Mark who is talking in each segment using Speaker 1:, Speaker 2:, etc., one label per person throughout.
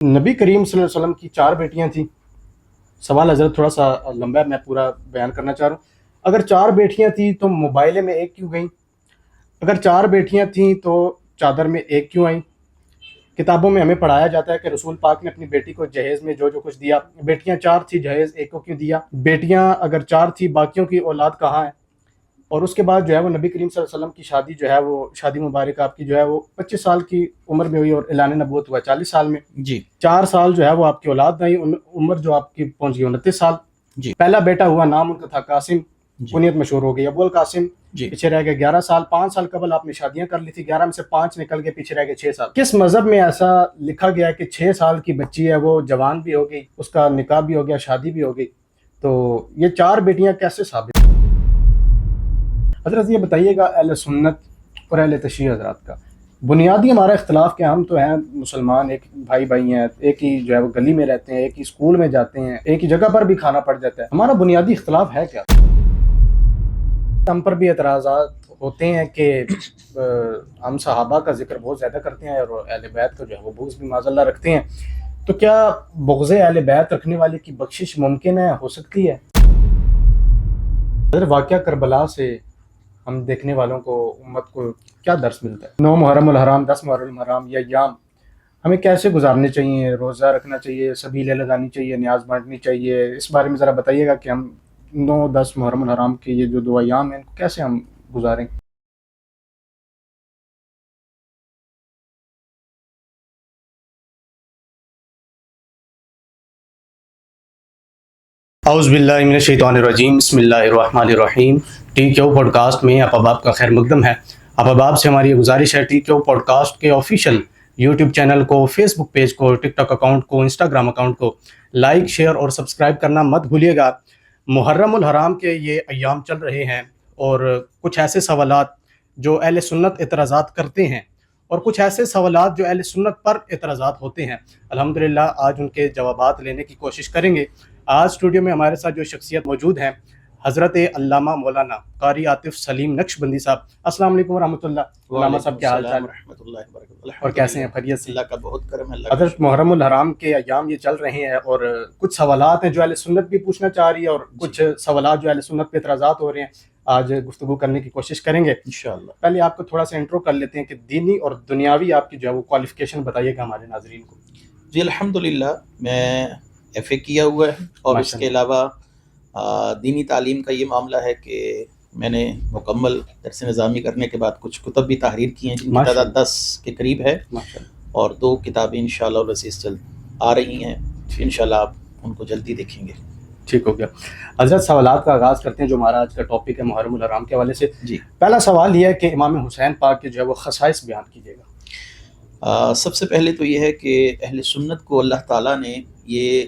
Speaker 1: نبی کریم صلی اللہ علیہ وسلم کی 4 بیٹیاں تھیں۔ سوال حضرت تھوڑا سا لمبا ہے، میں پورا بیان کرنا چاہ رہا ہوں۔ اگر 4 بیٹیاں تھیں تو موبائلے میں 1 کیوں گئیں؟ اگر 4 بیٹیاں تھیں تو چادر میں 1 کیوں آئیں؟ کتابوں میں ہمیں پڑھایا جاتا ہے کہ رسول پاک نے اپنی بیٹی کو جہیز میں جو کچھ دیا۔ بیٹیاں 4 تھی، جہیز 1 کو کیوں دیا؟ بیٹیاں اگر 4 تھی، باقیوں کی اولاد کہاں ہے؟ اور اس کے بعد جو ہے وہ نبی کریم صلی اللہ علیہ وسلم کی شادی جو ہے وہ شادی مبارک آپ کی جو ہے وہ 25 سال کی عمر میں ہوئی اور اعلان نبوت ہوا 40 سال میں۔
Speaker 2: جی
Speaker 1: 4 سال جو ہے وہ آپ کی اولاد نہیں، عمر جو آپ کی پہنچ گئی 29 سال۔
Speaker 2: جی
Speaker 1: پہلا بیٹا ہوا، نام ان کا تھا قاسم،
Speaker 2: جی
Speaker 1: کنیت مشہور ہو گئی ابو القاسم۔
Speaker 2: جی
Speaker 1: پیچھے رہ گئے 11 سال، 5 سال قبل آپ نے شادیاں کر لی تھی، 11 میں سے 5 نکل گئے، پیچھے رہ گئے 6 سال۔ کس مذہب میں ایسا لکھا گیا ہے کہ 6 سال کی بچی ہے وہ جوان بھی ہو گئی، اس کا نکاح بھی ہو گیا، شادی بھی ہو گئی؟ تو یہ 4 بیٹیاں کیسے ثابت؟ حضرت یہ بتائیے گا اہل سنت اور اہل تشیع حضرات کا بنیادی ہمارا اختلاف کیا؟ ہم تو ہیں مسلمان، ایک بھائی ہیں، ایک ہی جو ہے وہ گلی میں رہتے ہیں، ایک ہی اسکول میں جاتے ہیں، ایک ہی جگہ پر بھی کھانا پڑ جاتا ہے، ہمارا بنیادی اختلاف ہے کیا؟ ہم پر بھی اعتراضات ہوتے ہیں کہ ہم صحابہ کا ذکر بہت زیادہ کرتے ہیں اور اہل بیت کو جو ہے وہ بغض بھی معاذ اللہ رکھتے ہیں، تو کیا بغض اہل بیت رکھنے والے کی بخشش ممکن ہے، ہو سکتی ہے؟ حضرت واقعہ کربلا سے ہم دیکھنے والوں کو، امت کو کیا درس ملتا ہے؟ 9 محرم الحرام، 10 محرم الحرام یہ ایام ہمیں کیسے گزارنے چاہیے؟ روزہ رکھنا چاہیے، سبیلیں لگانی چاہیے، نیاز بانٹنی چاہیے؟ اس بارے میں ذرا بتائیے گا کہ ہم 9 10 محرم الحرام کے یہ جو 2 ایام ہیں ان کو کیسے ہم گزاریں؟ اعوذ باللہ من الشیطان الرجیم، بسم اللہ الرحمن الرحیم۔ ٹی کیو پوڈ کاسٹ میں آپ احباب کا خیر مقدم ہے۔ آپ احباب سے ہماری یہ گزارش ہے، ٹی کیو پوڈ کاسٹ کے آفیشیل یوٹیوب چینل کو، فیس بک پیج کو، ٹک ٹاک اکاؤنٹ کو، انسٹاگرام اکاؤنٹ کو لائک، شیئر اور سبسکرائب کرنا مت بھولیے گا۔ محرم الحرام کے یہ ایام چل رہے ہیں اور کچھ ایسے سوالات جو اہل سنت اعتراضات کرتے ہیں اور کچھ ایسے سوالات جو اہل سنت پر اعتراضات ہوتے ہیں، الحمدللہ آج ان کے جوابات لینے کی کوشش کریں گے۔ آج اسٹوڈیو میں ہمارے ساتھ جو شخصیت موجود ہیں، حضرت علامہ مولانا قاری عاطف سلیم نقشبندی صاحب۔ السلام علیکم ورحمۃ اللہ۔ علامہ صاحب کیا حال چال؟
Speaker 2: ورحمۃ اللہ وبرکاتہ۔
Speaker 1: اور کیسے ہیں؟ خیریت سے؟
Speaker 2: اللہ کا بہت کرم ہے۔ اللہ
Speaker 1: حضرت محرم الحرام کے ایام یہ چل رہے ہیں اور کچھ سوالات ہیں جو اہل سنت بھی پوچھنا چاہ رہی ہے اور کچھ سوالات جو اہل سنت پہ اعتراضات ہو رہے ہیں، آج گفتگو کرنے کی کوشش کریں گے
Speaker 2: انشاءاللہ۔
Speaker 1: پہلے آپ کو تھوڑا سا انٹرو کر لیتے ہیں کہ دینی اور دنیاوی آپ کی جو ہے وہ کوالیفیکیشن بتائیے گا ہمارے ناظرین کو۔
Speaker 2: جی الحمدللہ، میں ایف اے کیا ہوا ہے اور اس کے علاوہ دینی تعلیم کا یہ معاملہ ہے کہ میں نے مکمل درس نظامی کرنے کے بعد کچھ کتب بھی تحریر کی ہیں جن کی تعداد 10 کے قریب ہے، اور 2 کتابیں انشاءاللہ العزیز جلد آ رہی ہیں، انشاءاللہ آپ ان کو جلدی دیکھیں گے۔
Speaker 1: ٹھیک ہو گیا حضرت، سوالات کا آغاز کرتے ہیں جو ہمارا آج کا ٹاپک ہے محرم الحرام کے حوالے سے۔
Speaker 2: جی
Speaker 1: پہلا سوال یہ ہے کہ امام حسین پاک کے جو ہے وہ خصائص بیان کیجیے گا۔
Speaker 2: سب سے پہلے تو یہ ہے کہ اہل سنت کو اللہ تعالیٰ نے یہ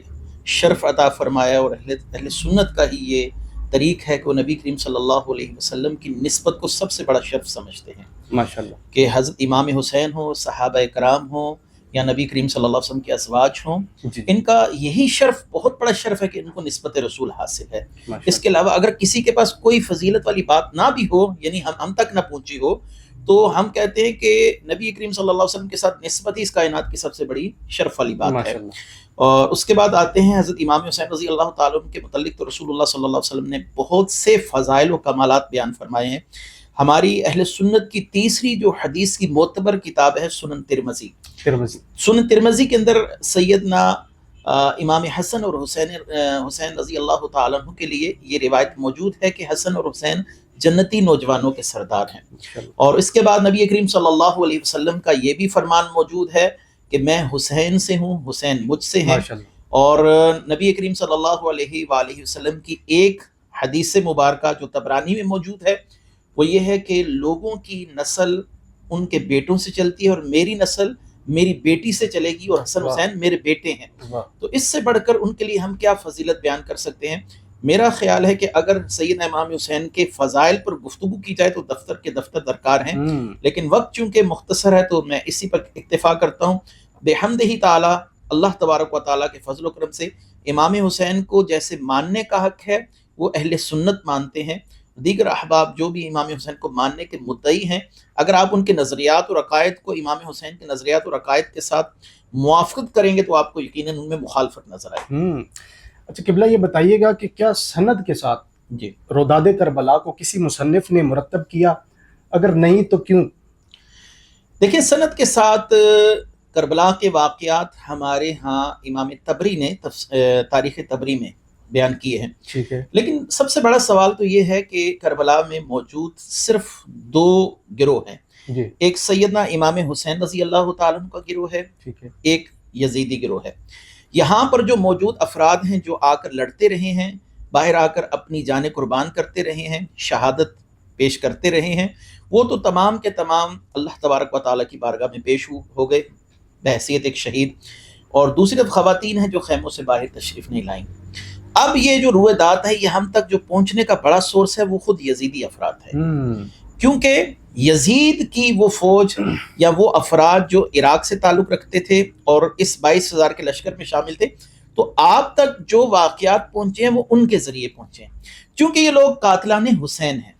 Speaker 2: شرف عطا فرمایا، اور اہل سنت کا ہی یہ طریق ہے کہ وہ نبی کریم صلی اللہ علیہ وسلم کی نسبت کو سب سے بڑا شرف سمجھتے ہیں،
Speaker 1: ماشاءاللہ، کہ
Speaker 2: کہ حضرت امام حسین ہوں، صحابہ کرام ہوں، یا نبی کریم صلی اللہ علیہ وسلم کے ازواج ہوں،
Speaker 1: جی
Speaker 2: ان کا یہی شرف بہت بڑا شرف ہے کہ ان کو نسبت رسول حاصل ہے۔ اس کے علاوہ اگر کسی کے پاس کوئی فضیلت والی بات نہ بھی ہو، یعنی ہم تک نہ پہنچی ہو، تو ہم کہتے ہیں کہ نبی کریم صلی اللہ علیہ وسلم کے ساتھ نسبت ہی اس کائنات کی سب سے بڑی شرف والی بات ہے۔ اور اس کے بعد آتے ہیں حضرت امام حسین رضی اللہ تعالیٰ عنہ کے متعلق، تو رسول اللہ صلی اللہ علیہ وسلم نے بہت سے فضائل و کمالات بیان فرمائے ہیں۔ ہماری اہل سنت کی تیسری جو حدیث کی معتبر کتاب ہے سنن ترمذی۔ سنن ترمذی کے اندر سیدنا امام حسن اور حسین رضی اللہ تعالیٰ عنہ کے لیے یہ روایت موجود ہے کہ حسن اور حسین جنتی نوجوانوں کے سردار ہیں۔ اور اس کے بعد نبی کریم صلی اللہ علیہ وسلم کا یہ بھی فرمان موجود ہے کہ میں حسین سے ہوں، حسین مجھ سے ہیں۔ اور نبی کریم صلی اللہ علیہ وآلہ وسلم کی ایک حدیث مبارکہ جو طبرانی میں موجود ہے، وہ یہ ہے کہ لوگوں کی نسل ان کے بیٹوں سے چلتی ہے اور میری نسل میری بیٹی سے چلے گی، اور حسن حسین میرے بیٹے ہیں۔ تو اس سے بڑھ کر ان کے لیے ہم کیا فضیلت بیان کر سکتے ہیں؟ میرا خیال ہے کہ اگر سیدنا امام حسین کے فضائل پر گفتگو کی جائے تو دفتر کے دفتر درکار ہیں، لیکن وقت چونکہ مختصر ہے تو میں اسی پر اکتفا کرتا ہوں۔ بحمدہ تعالی، اللہ تبارک و تعالیٰ کے فضل و کرم سے امام حسین کو جیسے ماننے کا حق ہے وہ اہل سنت مانتے ہیں، دیگر احباب جو بھی امام حسین کو ماننے کے مدعی ہیں، اگر آپ ان کے نظریات اور عقائد کو امام حسین کے نظریات اور عقائد کے ساتھ موافقت کریں گے تو آپ کو یقیناً ان میں مخالفت نظر آئے گی۔
Speaker 1: اچھا قبلہ یہ بتائیے گا کہ کیا سند کے ساتھ
Speaker 2: جی،
Speaker 1: روداد کربلا کو کسی مصنف نے مرتب کیا؟ اگر نہیں تو کیوں؟
Speaker 2: دیکھیں، سند کے ساتھ کربلا کے واقعات ہمارے ہاں امام طبری نے تاریخ طبری میں بیان کیے ہیں،
Speaker 1: ٹھیک ہے،
Speaker 2: لیکن سب سے بڑا سوال تو یہ ہے کہ کربلا میں موجود صرف دو گروہ ہیں،
Speaker 1: جی
Speaker 2: ایک سیدنا امام حسین رضی اللہ تعالیٰ عنہ کا گروہ ہے،
Speaker 1: ٹھیک ہے،
Speaker 2: ایک یزیدی گروہ ہے۔ یہاں پر جو موجود افراد ہیں جو آ کر لڑتے رہے ہیں، باہر آ کر اپنی جانیں قربان کرتے رہے ہیں، شہادت پیش کرتے رہے ہیں، وہ تو تمام کے تمام اللہ تبارک و تعالیٰ کی بارگاہ میں پیش ہو گئے بحیثیت ایک شہید، اور دوسری طرف خواتین ہیں جو خیموں سے باہر تشریف نہیں لائیں۔ اب یہ جو رویدات ہے، یہ ہم تک جو پہنچنے کا بڑا سورس ہے وہ خود یزیدی افراد ہے، کیونکہ یزید کی وہ فوج یا وہ افراد جو عراق سے تعلق رکھتے تھے اور اس 22,000 کے لشکر میں شامل تھے، تو آپ تک جو واقعات پہنچے ہیں وہ ان کے ذریعے پہنچے ہیں، چونکہ یہ لوگ قاتلان حسین ہیں،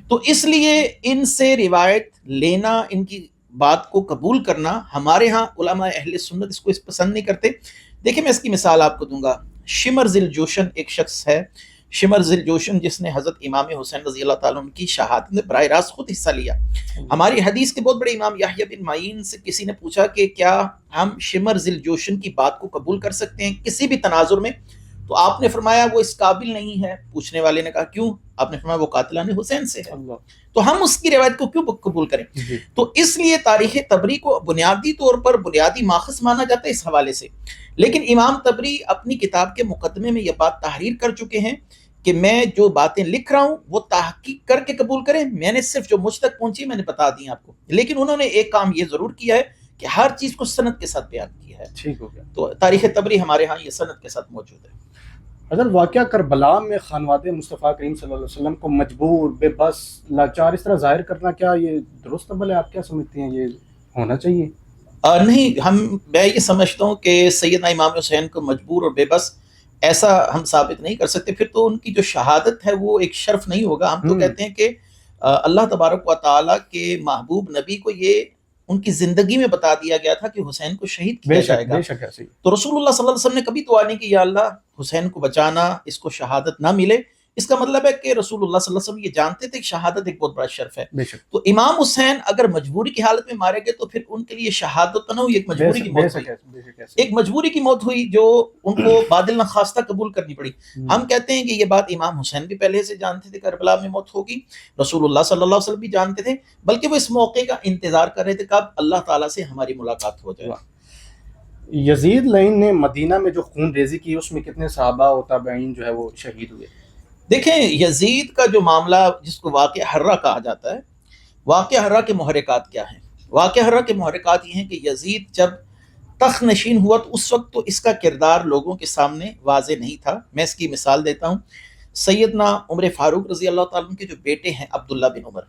Speaker 2: تو اس لیے ان سے روایت لینا، ان کی بات کو قبول کرنا، ہمارے ہاں علماء اہل سنت اس کو پسند نہیں کرتے۔ دیکھیں، میں اس کی مثال آپ کو دوں گا۔ شمر ذی الجوشن ایک شخص ہے، شمر ذی الجوشن، جس نے حضرت امام حسین رضی اللہ تعالیٰ عنہ کی شہادت میں براہ راست خود حصہ لیا۔ ہماری حدیث کے بہت بڑے امام یحییٰ بن معین سے کسی نے پوچھا کہ کیا ہم شمر ذی الجوشن کی بات کو قبول کر سکتے ہیں کسی بھی تناظر میں؟ تو آپ نے فرمایا وہ اس قابل نہیں ہے۔ پوچھنے والے نے کہا کیوں؟ آپ نے فرمایا وہ قاتلان حسین سے ہے، تو ہم اس کی روایت کو کیوں قبول کریں؟ تو اس لیے تاریخ طبری کو بنیادی طور پر بنیادی ماخذ مانا جاتا ہے اس حوالے سے، لیکن امام طبری اپنی کتاب کے مقدمے میں یہ بات تحریر کر چکے ہیں کہ میں جو باتیں لکھ رہا ہوں وہ تحقیق کر کے قبول کریں، میں نے صرف جو مجھ تک پہنچی میں نے بتا دی آپ کو، لیکن انہوں نے ایک کام یہ ضرور کیا ہے کہ ہر چیز کو سند کے ساتھ بیان کیا ہے۔
Speaker 1: ٹھیک ہو گیا۔
Speaker 2: تو تاریخ طبری ہمارے ہاں یہ سند کے ساتھ موجود ہے۔
Speaker 1: اگر واقعہ کربلا میں خانواد مصطفیٰ کریم صلی اللہ علیہ وسلم کو مجبور، بے بس، لاچار اس طرح ظاہر کرنا، کیا یہ درست عمل ہے؟ آپ کیا سمجھتے ہیں یہ ہونا چاہیے؟
Speaker 2: نہیں، میں یہ سمجھتا ہوں کہ سیدنا امام حسین کو مجبور اور بے بس ایسا ہم ثابت نہیں کر سکتے، پھر تو ان کی جو شہادت ہے وہ ایک شرف نہیں ہوگا۔ ہم تو کہتے ہیں کہ اللہ تبارک و تعالیٰ کے محبوب نبی کو یہ ان کی زندگی میں بتا دیا گیا تھا کہ حسین کو شہید کیا جائے گا، تو رسول اللہ صلی اللہ علیہ وسلم نے کبھی دعا نہیں کی یا اللہ حسین کو بچانا، اس کو شہادت نہ ملے۔ اس کا مطلب ہے کہ رسول اللہ صلی اللہ علیہ وسلم یہ جانتے تھے کہ شہادت ایک بہت بڑا شرف ہے۔ تو امام حسین اگر مجبوری کی حالت میں مارے گئے تو پھر ان کے لیے شہادت نہ ہوئی، ایک مجبوری کی موت ہوئی، ایک مجبوری کی موت ہوئی جو ان کو بادل نخواستہ قبول کرنی پڑی۔ ہم کہتے ہیں کہ یہ بات امام حسین بھی پہلے سے جانتے تھے کربلا میں موت ہوگی، رسول اللہ صلی اللہ علیہ وسلم بھی جانتے تھے، بلکہ وہ اس موقع کا انتظار کر رہے تھے کب اللہ تعالیٰ سے ہماری ملاقات ہو جائے۔
Speaker 1: یزید لعین نے مدینہ میں جو خون ریزی کی، اس میں کتنے صحابہ و تابعین جو ہے وہ شہید ہوئے؟
Speaker 2: دیکھیں، یزید کا جو معاملہ جس کو واقعہ حرہ کہا جاتا ہے، واقعہ حرہ کے محرکات کیا ہیں؟ واقعہ حرہ کے محرکات یہ ہیں کہ یزید جب تخت نشین ہوا تو اس وقت تو اس کا کردار لوگوں کے سامنے واضح نہیں تھا۔ میں اس کی مثال دیتا ہوں، سیدنا عمر فاروق رضی اللہ تعالیٰ عنہ کے جو بیٹے ہیں عبداللہ بن عمر،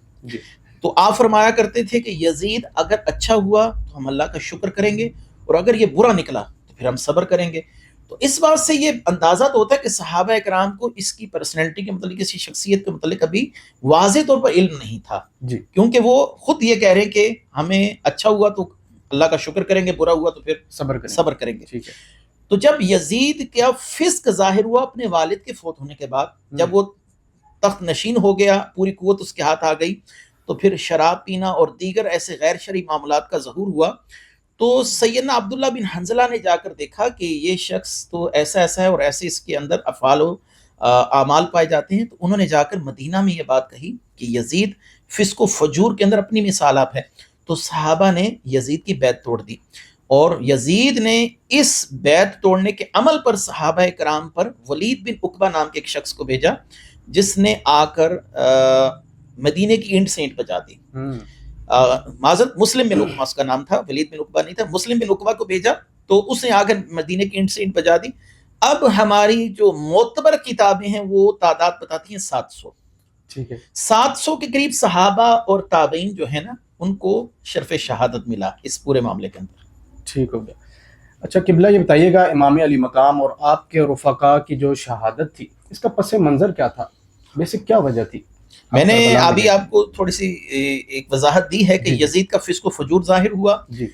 Speaker 2: تو آپ فرمایا کرتے تھے کہ یزید اگر اچھا ہوا تو ہم اللہ کا شکر کریں گے، اور اگر یہ برا نکلا تو پھر ہم صبر کریں گے۔ تو اس بات سے یہ اندازہ تو ہوتا ہے کہ صحابہ اکرام کو اس کی پرسنالٹی کے متعلق، اس کی شخصیت کے متعلق ابھی واضح طور پر علم نہیں تھا، کیونکہ وہ خود یہ کہہ رہے ہیں کہ ہمیں اچھا ہوا تو اللہ کا شکر کریں گے، برا ہوا تو پھر صبر کریں گے۔ تو جب یزید کا فسق ظاہر ہوا اپنے والد کے فوت ہونے کے بعد، جب وہ تخت نشین ہو گیا، پوری قوت اس کے ہاتھ آ گئی، تو پھر شراب پینا اور دیگر ایسے غیر شرعی معاملات کا ظہور ہوا، تو سیدنا عبداللہ بن حنظلہ نے جا کر دیکھا کہ یہ شخص تو ایسا ایسا ہے اور ایسے اس کے اندر افعال و اعمال پائے جاتے ہیں، تو انہوں نے جا کر مدینہ میں یہ بات کہی کہ یزید فسق و فجور کے اندر اپنی مثال آپ ہے۔ تو صحابہ نے یزید کی بیعت توڑ دی، اور یزید نے اس بیعت توڑنے کے عمل پر صحابہ کرام پر ولید بن عقبہ نام کے ایک شخص کو بھیجا، جس نے آ کر مدینے کی اینٹ سے اینٹ بجا دی۔ معذرت، مسلم بن عقبہ اس کا نام تھا، ولید بن عقبہ نہیں تھا، مسلم بن عقبہ کو بھیجا تو اس نے آ کر مدینے کی اینٹ سے اینٹ بجا دی۔ اب ہماری جو معتبر کتابیں ہیں وہ تعداد بتاتی ہیں 700، ٹھیک ہے، 700 کے قریب صحابہ اور تابعین جو ہے نا ان کو شرف شہادت ملا اس پورے معاملے کے اندر۔
Speaker 1: ٹھیک ہو گیا۔ اچھا قبلہ یہ بتائیے گا، امام علی مقام اور آپ کے رفقا کی جو شہادت تھی، اس کا پس منظر کیا تھا؟ بیسک کیا وجہ تھی؟
Speaker 2: میں نے
Speaker 1: کربلا میں
Speaker 2: ابھی
Speaker 1: گئے۔
Speaker 2: آپ کو تھوڑی سی ایک وضاحت دی ہے کہ
Speaker 1: جی جی
Speaker 2: یزید کا فسق و فجور ظاہر ہوا،
Speaker 1: جی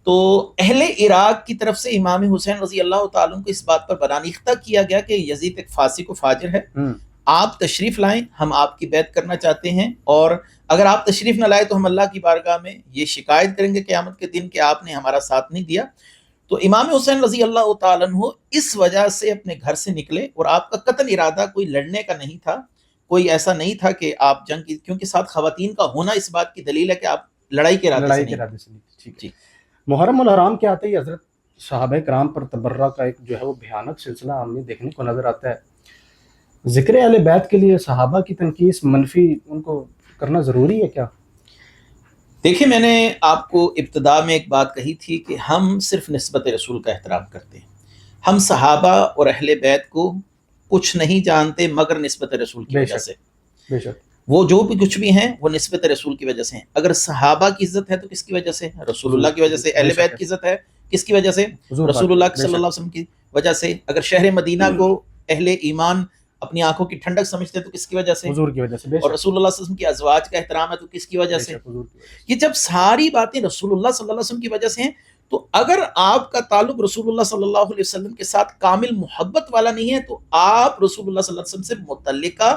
Speaker 2: تو اہل عراق کی طرف سے امام حسین رضی اللہ تعالیٰ عنہ کو اس بات پر برآمیختہ کیا گیا کہ یزید ایک فاسق و فاجر ہے،
Speaker 1: ہوں
Speaker 2: آپ تشریف لائیں، ہم آپ کی بیعت کرنا چاہتے ہیں، اور اگر آپ تشریف نہ لائے تو ہم اللہ کی بارگاہ میں یہ شکایت کریں گے قیامت کے دن کہ آپ نے ہمارا ساتھ نہیں دیا۔ تو امام حسین رضی اللہ تعالیٰ عنہ اس وجہ سے اپنے گھر سے نکلے، اور آپ کا قتل ارادہ کوئی لڑنے کا نہیں تھا، کوئی ایسا نہیں تھا کہ آپ جنگ کی، کیونکہ ساتھ خواتین کا ہونا اس بات کی دلیل ہے کہ آپ لڑائی کے ارادے سے
Speaker 1: لڑائی کے
Speaker 2: نہیں
Speaker 1: ارادے سے نہیں تھی، ٹھیک ہے۔
Speaker 2: جی۔
Speaker 1: محرم الحرام کے آتے ہی حضرت صحابہ کرام پر تبرہ کا ایک جو ہے وہ بھیانک سلسلہ ہمیں دیکھنے کو نظر آتا ہے۔ ذکر اہل بیت کے لیے صحابہ کی تنقیص منفی ان کو کرنا ضروری ہے کیا؟
Speaker 2: دیکھیں، میں نے آپ کو ابتدا میں ایک بات کہی تھی کہ ہم صرف نسبت رسول کا احترام کرتے ہیں، ہم صحابہ اور اہل بیت کو کچھ نہیں جانتے مگر نسبت رسول کی
Speaker 1: بے
Speaker 2: وجہ
Speaker 1: شک
Speaker 2: سے،
Speaker 1: بے شک
Speaker 2: وہ جو بھی کچھ بھی ہیں وہ نسبت رسول کی وجہ سے ہیں۔ اگر صحابہ کی عزت ہے تو کس کی وجہ سے؟ رسول اللہ کی وجہ سے۔
Speaker 1: بے
Speaker 2: اہل
Speaker 1: شک
Speaker 2: بیت
Speaker 1: ہے،
Speaker 2: کی عزت ہے کس کی وجہ سے؟
Speaker 1: حضور
Speaker 2: رسول
Speaker 1: پاک،
Speaker 2: اللہ
Speaker 1: بے
Speaker 2: صلی اللہ
Speaker 1: شک
Speaker 2: علیہ وسلم کی وجہ سے۔ اگر شہر مدینہ کو اہل ایمان اپنی آنکھوں کی ٹھنڈک سمجھتے ہیں تو کس کی وجہ سے؟
Speaker 1: حضور کی وجہ سے، بے
Speaker 2: اور
Speaker 1: شک
Speaker 2: رسول اللہ صلی اللہ علیہ وسلم کی ازواج کا احترام ہے تو کس کی وجہ
Speaker 1: بے
Speaker 2: سے؟
Speaker 1: شک حضور کی وجہ سے۔
Speaker 2: یہ جب ساری باتیں رسول اللہ صلی اللہ علیہ وسلم کی وجہ سے ہیں، تو اگر آپ کا تعلق رسول اللہ صلی اللہ علیہ وسلم کے ساتھ کامل محبت والا نہیں ہے تو آپ رسول اللہ صلی اللہ علیہ وسلم سے متعلقہ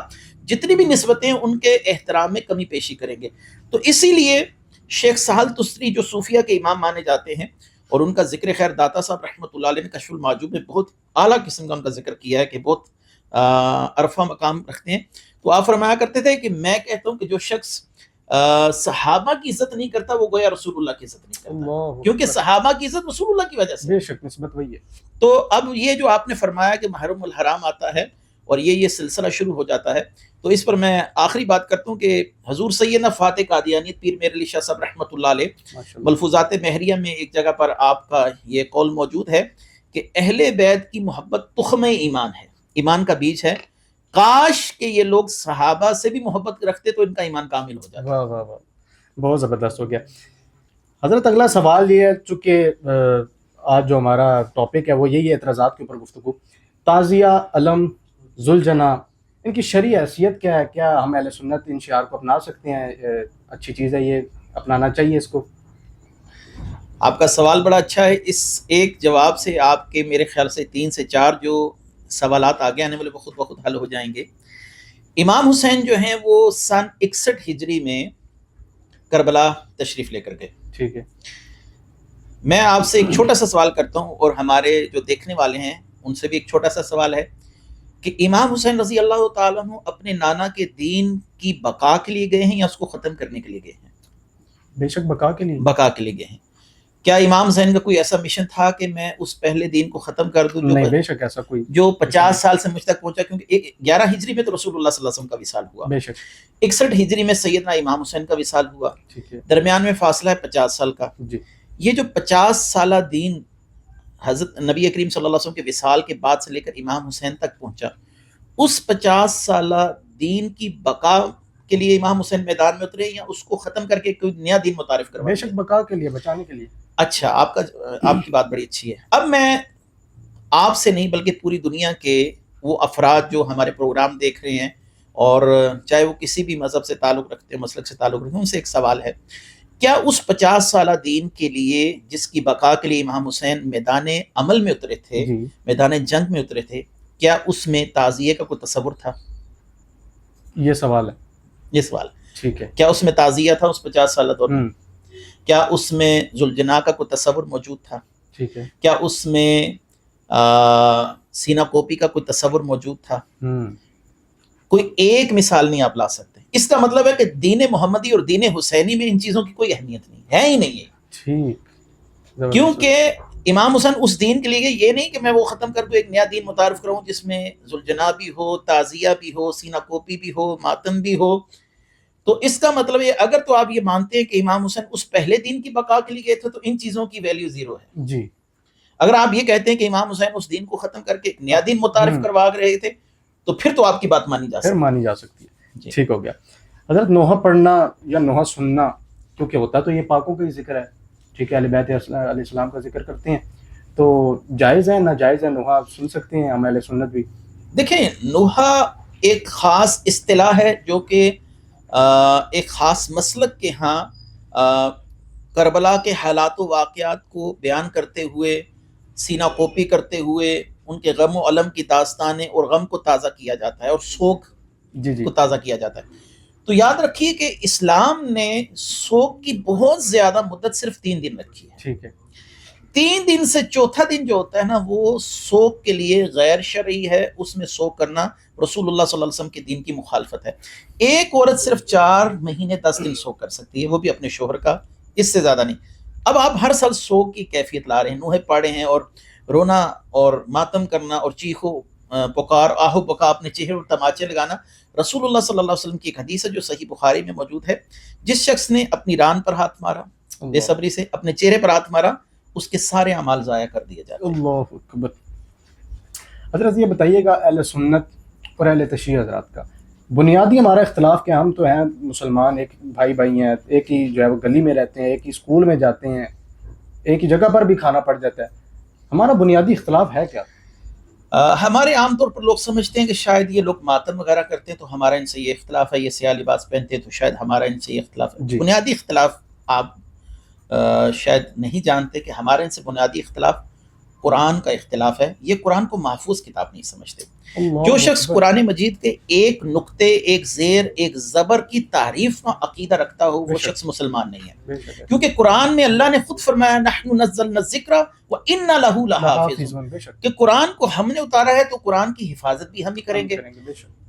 Speaker 2: جتنی بھی نسبتیں ہیں ان کے احترام میں کمی پیشی کریں گے۔ تو اسی لیے شیخ سہل تستری جو صوفیہ کے امام مانے جاتے ہیں، اور ان کا ذکر خیر داتا صاحب رحمۃ اللہ علیہ نے کشف المعجوب میں بہت اعلیٰ قسم کا ان کا ذکر کیا ہے کہ بہت عرفہ مقام رکھتے ہیں، تو آپ فرمایا کرتے تھے کہ میں کہتا ہوں کہ جو شخص صحابہ کی عزت نہیں کرتا وہ گویا رسول اللہ کی عزت نہیں کرتا،
Speaker 1: اللہ
Speaker 2: کیونکہ
Speaker 1: اکبر،
Speaker 2: صحابہ کی عزت رسول اللہ کی وجہ سے۔
Speaker 1: بے شک نسبت وہی ہے۔
Speaker 2: تو اب یہ جو آپ نے فرمایا کہ محرم الحرام آتا ہے اور یہ سلسلہ شروع ہو جاتا ہے، تو اس پر میں آخری بات کرتا ہوں کہ حضور سیدنا فاتح قادیانی پیر میر علی شاہ صاحب رحمۃ اللہ علیہ
Speaker 1: ماشاء اللہ،
Speaker 2: ملفوظات مہریہ میں ایک جگہ پر آپ کا یہ قول موجود ہے کہ اہل بیت کی محبت تخم ایمان ہے، ایمان کا بیج ہے، کاش کہ یہ لوگ صحابہ سے بھی محبت رکھتے تو ان کا ایمان کامل ہو جاتا۔
Speaker 1: واہ واہ واہ، بہت زبردست ہو گیا حضرت۔ اگلا سوال یہ ہے، چونکہ آج جو ہمارا ٹاپک ہے وہ یہی ہے، اعتراضات کے اوپر گفتگو۔ تعزیہ، علم، ذوالجناح، ان کی شرعی حیثیت کیا ہے؟ کیا ہم اہل سنت ان شعار کو اپنا سکتے ہیں؟ اچھی چیز ہے، یہ اپنانا چاہیے اس کو؟
Speaker 2: آپ کا سوال بڑا اچھا ہے، اس ایک جواب سے آپ کے میرے خیال سے 3 سے 4 جو سوالات آگے آنے والے وہ خود بخود حل ہو جائیں گے۔ امام حسین جو ہیں وہ سن 61 ہجری میں کربلا تشریف لے کر گئے۔
Speaker 1: ٹھیک ہے،
Speaker 2: میں آپ سے ایک چھوٹا سا سوال کرتا ہوں، اور ہمارے جو دیکھنے والے ہیں ان سے بھی ایک چھوٹا سا سوال ہے کہ امام حسین رضی اللہ تعالیٰ عنہ اپنے نانا کے دین کی بقا کے لیے گئے ہیں یا اس کو ختم کرنے کے لیے گئے ہیں؟
Speaker 1: بے شک بقا کے لیے۔
Speaker 2: بقا کے لیے گئے ہیں۔ کیا امام حسین کا کوئی ایسا مشن تھا کہ میں اس پہلے دین کو ختم کر دوں
Speaker 1: نہیں، بے شک ایسا کوئی،
Speaker 2: جو 50 سال سے مجھ تک پہنچا؟ کیونکہ 11 ہجری میں تو رسول اللہ صلی اللہ علیہ وسلم کا وصال ہوا،
Speaker 1: بے شک،
Speaker 2: 61 ہجری میں سیدنا امام حسین کا وصال ہوا،
Speaker 1: ٹھیک ہے،
Speaker 2: درمیان میں فاصلہ ہے 50 سال کا۔
Speaker 1: جی
Speaker 2: یہ جو 50 سالہ دین حضرت نبی کریم صلی اللہ علیہ وسلم کے وصال کے بعد سے لے کر امام حسین تک پہنچا، اس 50 سالہ دین کی بقا کے لیے امام حسین میدان میں اترے یا اس کو ختم کر کے کوئی نیا دین متعارف کروا
Speaker 1: بے
Speaker 2: دیا؟
Speaker 1: شک بقا کے لیے، بچانے کے لیے۔
Speaker 2: اچھا، آپ کی بات بڑی اچھی ہے۔ اب میں آپ سے نہیں بلکہ پوری دنیا کے وہ افراد جو ہمارے پروگرام دیکھ رہے ہیں، اور چاہے وہ کسی بھی مذہب سے تعلق رکھتے ہیں، مسلک سے تعلق رکھتے ہیں، ان سے ایک سوال ہے، کیا اس 50 سالہ دین کے لیے جس کی بقا کے لیے امام حسین میدان عمل میں اترے تھے،
Speaker 1: جی،
Speaker 2: میدان جنگ میں اترے تھے، کیا اس میں تعزیے کا کوئی تصور تھا؟
Speaker 1: یہ سوال ہے،
Speaker 2: یہ سوال،
Speaker 1: ٹھیک ہے،
Speaker 2: کیا اس میں تعزیہ تھا اس 50 سالہ دور میں؟ کیا اس میں ذوالجناح کا کوئی تصور موجود تھا؟
Speaker 1: ٹھیک ہے،
Speaker 2: کیا اس میں سینہ کوپی کا کوئی تصور موجود تھا؟ کوئی ایک مثال نہیں آپ لا سکتے۔ اس کا مطلب ہے کہ دین محمدی اور دین حسینی میں ان چیزوں کی کوئی اہمیت نہیں ہے ہی نہیں ہے،
Speaker 1: ٹھیک،
Speaker 2: کیونکہ امام حسین اس دین کے لیے یہ نہیں کہ میں وہ ختم کر دوں، ایک نیا دین متعارف کراؤں جس میں ذوالجناح بھی ہو، تعزیہ بھی ہو، سینہ کوپی بھی ہو، ماتم بھی ہو۔ تو اس کا مطلب یہ، اگر تو آپ یہ مانتے ہیں کہ امام حسین اس پہلے دین کی بقا کے لیے گئے تھے تو ان چیزوں کی ویلیو زیرو ہے۔
Speaker 1: جی،
Speaker 2: اگر آپ یہ کہتے ہیں کہ امام حسین اس دین کو ختم کر کے ایک نیا دین متعارف کروا رہے تھے تو پھر تو آپ کی بات مانی جا
Speaker 1: پھر
Speaker 2: سکتی
Speaker 1: مانی جا سکتی ہے،
Speaker 2: جی۔
Speaker 1: ٹھیک ہو گیا حضرت۔ نوحہ پڑھنا یا نوحہ سننا، کیونکہ ہوتا تو یہ پاکوں کا ہی ذکر ہے، ٹھیک ہے، اہل بیت علیہ السلام کا ذکر کرتے ہیں، تو جائز ہے ناجائز ہے؟ نوحہ سن سکتے ہیں ہم اہل سنت بھی؟
Speaker 2: دیکھیں، نوحہ ایک خاص اصطلاح ہے جو کہ ایک خاص مسلک کے ہاں کربلا کے حالات و واقعات کو بیان کرتے ہوئے، سینہ کوپی کرتے ہوئے ان کے غم و علم کی داستانیں اور غم کو تازہ کیا جاتا ہے اور سوگ
Speaker 1: جی
Speaker 2: کو تازہ کیا جاتا ہے۔ تو یاد رکھیے کہ اسلام نے سوگ کی بہت زیادہ مدت صرف 3 دن رکھی ہے۔
Speaker 1: ٹھیک ہے،
Speaker 2: 3 دن سے چوتھا دن جو ہوتا ہے نا، وہ سوگ کے لیے غیر شرعی ہے، اس میں سوگ کرنا رسول اللہ صلی اللہ علیہ وسلم کے دین کی مخالفت ہے۔ ایک عورت صرف 4 مہینے 10 دن سوگ کر سکتی ہے، وہ بھی اپنے شوہر کا، اس سے زیادہ نہیں۔ اب آپ ہر سال سوگ کی کیفیت لا رہے ہیں، نوحے پاڑے ہیں، اور رونا اور ماتم کرنا اور چیخو پکار آہو بکا، اپنے چہرے پر تماچے لگانا۔ رسول اللہ صلی اللہ علیہ وسلم کی ایک حدیث ہے جو صحیح بخاری میں موجود ہے، جس شخص نے اپنی ران پر ہاتھ مارا بے صبری سے، اپنے چہرے پر ہاتھ مارا، اس کے سارے اعمال ضائع کر دیے جاتے ہیں۔
Speaker 1: اللہ اکبر۔ حضرت یہ بتائیے گا، اہل سنت اور اہل تشیع حضرات کا بنیادی ہمارا اختلاف کیا؟ ہم تو ہیں مسلمان، ایک بھائی بھائی ہیں، ایک ہی جو ہے وہ گلی میں رہتے ہیں، ایک ہی اسکول میں جاتے ہیں، ایک ہی جگہ پر بھی کھانا پڑ جاتا ہے، ہمارا بنیادی اختلاف ہے کیا؟
Speaker 2: ہمارے عام طور پر لوگ سمجھتے ہیں کہ شاید یہ لوگ ماتم وغیرہ کرتے ہیں تو ہمارا ان سے یہ اختلاف ہے، یہ سیاہ لباس پہنتے ہیں تو شاید ہمارا ان سے یہ اختلاف ہے۔
Speaker 1: جی۔
Speaker 2: بنیادی اختلاف آپ شاید نہیں جانتے کہ ہمارے ان سے بنیادی اختلاف قرآن کا اختلاف ہے۔ یہ قرآن کو محفوظ کتاب نہیں سمجھتے۔ جو شخص قرآن مجید کے ایک نقطے، ایک زیر، ایک زبر کی تعریف کا عقیدہ رکھتا ہو، وہ شخص مسلمان نہیں ہے، کیونکہ قرآن میں اللہ نے خود فرمایا نحن نزلنا الذکر وإنا لہ لحافظون، کہ قرآن کو ہم نے اتارا ہے تو قرآن کی حفاظت بھی ہم ہی کریں گے۔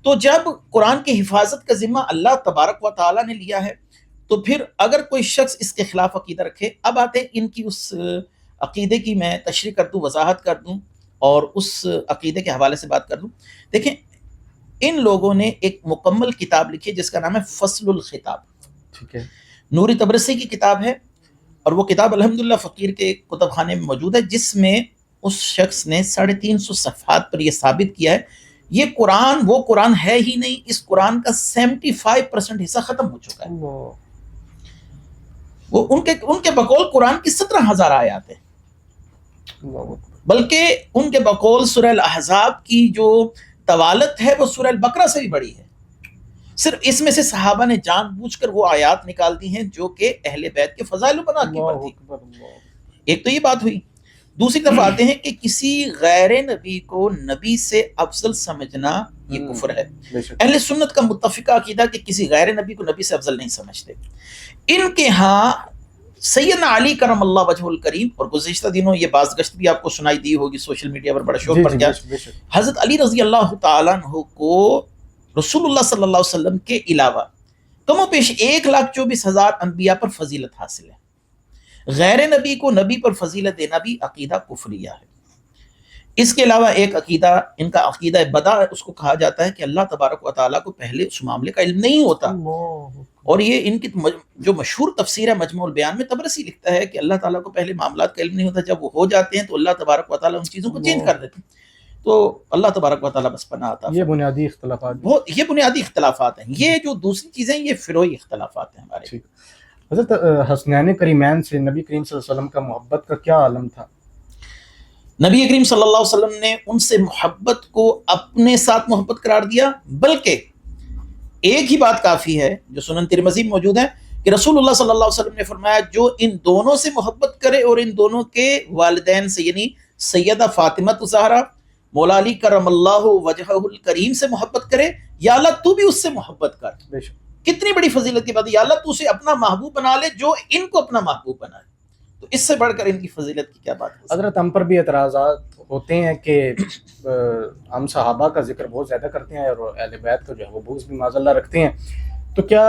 Speaker 2: تو جب قرآن کی حفاظت کا ذمہ اللہ تبارک و تعالیٰ نے لیا ہے، تو پھر اگر کوئی شخص اس کے خلاف عقیدہ رکھے، اب آتے ہیں ان کی اس عقیدے کی میں تشریح کر دوں، وضاحت کر دوں اور اس عقیدے کے حوالے سے بات کر دوں۔ دیکھیں، ان لوگوں نے ایک مکمل کتاب لکھی ہے جس کا نام ہے فصل الخطاب،
Speaker 1: ٹھیک ہے،
Speaker 2: نوری تبرسی کی کتاب ہے، اور وہ کتاب الحمدللہ فقیر کے کتب خانے میں موجود ہے، جس میں اس شخص نے 350 صفحات پر یہ ثابت کیا ہے یہ قرآن وہ قرآن ہے ہی نہیں، اس قرآن کا 75% حصہ ختم ہو چکا ہے۔ وہ ان کے بقول قرآن کی 17,000 آیات ہیں، بلکہ ان کے بقول سورہ الاحزاب کی جو طوالت ہے وہ سورہ البقرہ سے بھی بڑی ہے۔ صرف اس میں سے صحابہ نے جان بوجھ کر وہ آیات نکال دی ہیں جو کہ اہل بیت کے فضائل و بنات کی پر تھی۔ ایک تو یہ بات ہوئی۔ دوسری طرف آتے ہیں کہ کسی غیر نبی کو نبی سے افضل سمجھنا یہ کفر ہے۔ اہل سنت کا متفقہ عقیدہ کہ کسی غیر نبی کو نبی سے افضل نہیں سمجھتے۔ ان کے ہاں سیدنا علی کرم اللہ وجہ الکریم، اور گزشتہ دنوں یہ باز گشت بھی آپ کو سنائی دی ہوگی سوشل میڈیا پر، بڑا شوق پڑ گیا، حضرت علی رضی اللہ تعالیٰ عنہ کو رسول اللہ صلی اللہ علیہ وسلم کے علاوہ کم و بیش 1,24,000 انبیاء پر فضیلت حاصل ہے۔ غیر نبی کو نبی پر فضیلت دینا بھی عقیدہ کفریہ ہے۔ اس کے علاوہ ایک عقیدہ، ان کا عقیدہ بدع ہے، اس کو کہا جاتا ہے کہ اللہ تبارک و تعالیٰ کو پہلے اس معاملے کا علم نہیں ہوتا، اور یہ ان کی جو مشہور تفسیر ہے مجموع البیان میں تبرسی لکھتا ہے کہ اللہ تعالیٰ کو پہلے معاملات کا علم نہیں ہوتا، جب وہ ہو جاتے ہیں تو اللہ تبارک و تعالیٰ ان چیزوں کو چینج کر دیتے ہیں۔ تو اللہ تبارک و تعالیٰ بس پناہ عطا۔
Speaker 1: یہ بنیادی اختلافات،
Speaker 2: یہ بنیادی اختلافات ہیں۔ یہ جو دوسری چیزیں یہ فروعی اختلافات ہیں ہمارے۔
Speaker 1: حضرت حسنین کریمین سے نبی کریم صلی اللہ علیہ وسلم کا محبت کا کیا عالم تھا؟
Speaker 2: نبی کریم صلی اللہ علیہ وسلم نے ان سے محبت کو اپنے ساتھ محبت قرار دیا، بلکہ ایک ہی بات کافی ہے جو سنن ترمذی میں موجود ہے کہ رسول اللہ صلی اللہ علیہ وسلم نے فرمایا جو ان دونوں سے محبت کرے اور ان دونوں کے والدین سے یعنی سیدہ فاطمہ الزہرا، مولا علی کرم اللہ وجہہ الکریم سے محبت کرے، یا اللہ تو بھی اس سے محبت کر۔ کتنی بڑی فضیلت کی بات ہے، یا اللہ تو اسے اپنا محبوب بنا لے جو ان کو اپنا محبوب بنا لے، تو اس سے بڑھ کر ان کی فضیلت کی کیا بات ہے؟
Speaker 1: حضرت ہم پر بھی اعتراضات ہوتے ہیں کہ ہم صحابہ کا ذکر بہت زیادہ کرتے ہیں اور اہل بیت کو جو ہے وہ بغض بھی معاذ اللہ رکھتے ہیں، تو کیا